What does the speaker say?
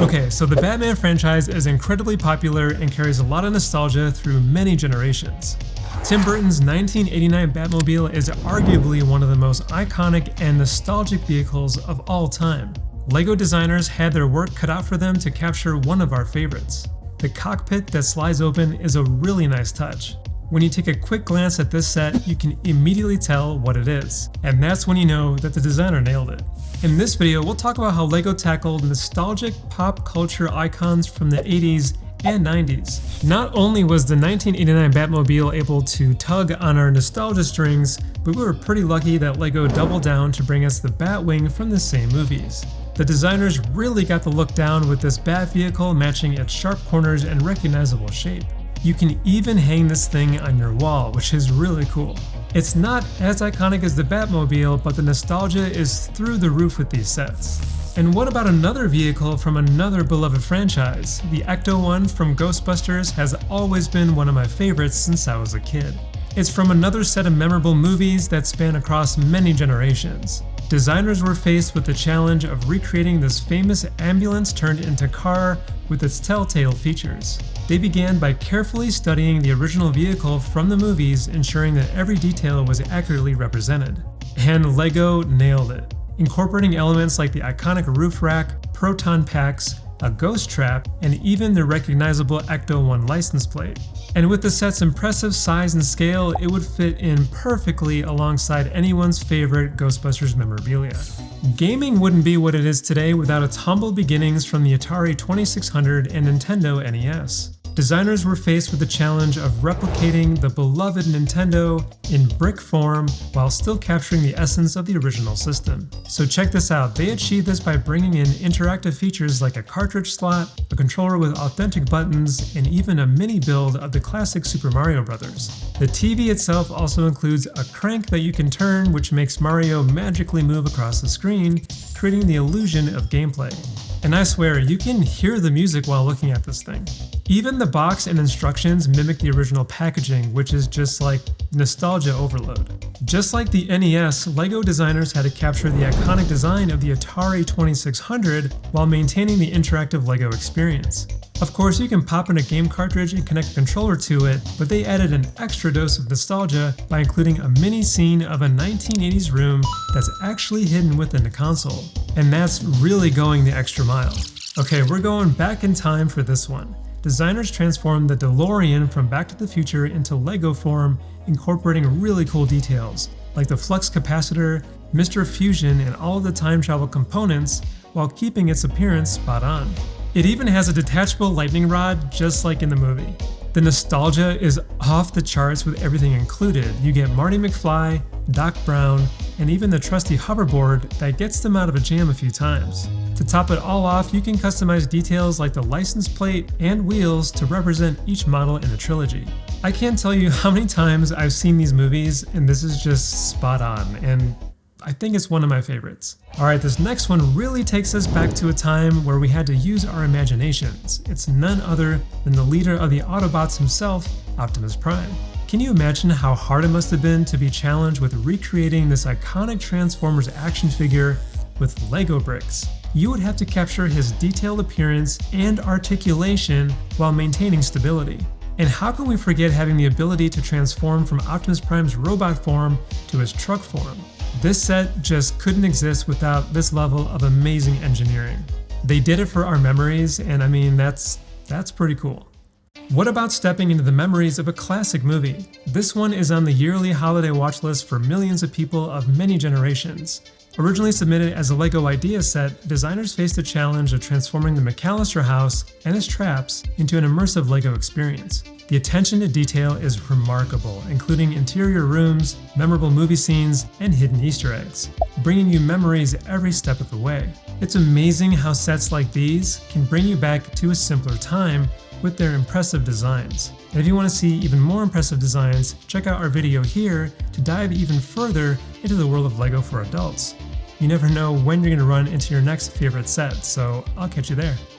Okay, so the Batman franchise is incredibly popular and carries a lot of nostalgia through many generations. Tim Burton's 1989 Batmobile is arguably one of the most iconic and nostalgic vehicles of all time. LEGO designers had their work cut out for them to capture one of our favorites. The cockpit that slides open is a really nice touch. When you take a quick glance at this set, you can immediately tell what it is, and that's when you know that the designer nailed it. In this video, we'll talk about how LEGO tackled nostalgic pop culture icons from the 80s and 90s. Not only was the 1989 Batmobile able to tug on our nostalgia strings, but we were pretty lucky that LEGO doubled down to bring us the Batwing from the same movies. The designers really got the look down with this Bat vehicle matching its sharp corners and recognizable shape. You can even hang this thing on your wall, which is really cool. It's not as iconic as the Batmobile, but the nostalgia is through the roof with these sets. And what about another vehicle from another beloved franchise? The Ecto-1 from Ghostbusters has always been one of my favorites since I was a kid. It's from another set of memorable movies that span across many generations. Designers were faced with the challenge of recreating this famous ambulance turned into car with its telltale features. They began by carefully studying the original vehicle from the movies, ensuring that every detail was accurately represented. And LEGO nailed it, incorporating elements like the iconic roof rack, proton packs, a ghost trap, and even the recognizable Ecto-1 license plate. And with the set's impressive size and scale, it would fit in perfectly alongside anyone's favorite Ghostbusters memorabilia. Gaming wouldn't be what it is today without its humble beginnings from the Atari 2600 and Nintendo NES. Designers were faced with the challenge of replicating the beloved Nintendo in brick form while still capturing the essence of the original system. So check this out, they achieved this by bringing in interactive features like a cartridge slot, a controller with authentic buttons, and even a mini build of the classic Super Mario Bros. The TV itself also includes a crank that you can turn, which makes Mario magically move across the screen, creating the illusion of gameplay. And I swear, you can hear the music while looking at this thing. Even the box and instructions mimic the original packaging, which is just like nostalgia overload. Just like the NES, LEGO designers had to capture the iconic design of the Atari 2600 while maintaining the interactive LEGO experience. Of course, you can pop in a game cartridge and connect a controller to it, but they added an extra dose of nostalgia by including a mini scene of a 1980s room that's actually hidden within the console. And that's really going the extra mile. Okay, we're going back in time for this one. Designers transformed the DeLorean from Back to the Future into LEGO form, incorporating really cool details, like the flux capacitor, Mr. Fusion, and all of the time travel components, while keeping its appearance spot on. It even has a detachable lightning rod, just like in the movie. The nostalgia is off the charts with everything included. You get Marty McFly, Doc Brown, and even the trusty hoverboard that gets them out of a jam a few times. To top it all off, you can customize details like the license plate and wheels to represent each model in the trilogy. I can't tell you how many times I've seen these movies, and this is just spot on, and I think it's one of my favorites. Alright, this next one really takes us back to a time where we had to use our imaginations. It's none other than the leader of the Autobots himself, Optimus Prime. Can you imagine how hard it must have been to be challenged with recreating this iconic Transformers action figure with LEGO bricks? You would have to capture his detailed appearance and articulation while maintaining stability. And how can we forget having the ability to transform from Optimus Prime's robot form to his truck form? This set just couldn't exist without this level of amazing engineering. They did it for our memories, and I mean, that's pretty cool. What about stepping into the memories of a classic movie? This one is on the yearly holiday watch list for millions of people of many generations. Originally submitted as a LEGO idea set, designers faced the challenge of transforming the McAllister house and its traps into an immersive LEGO experience. The attention to detail is remarkable, including interior rooms, memorable movie scenes, and hidden Easter eggs, bringing you memories every step of the way. It's amazing how sets like these can bring you back to a simpler time with their impressive designs. And if you want to see even more impressive designs, check out our video here to dive even further into the world of LEGO for adults. You never know when you're going to run into your next favorite set, so I'll catch you there.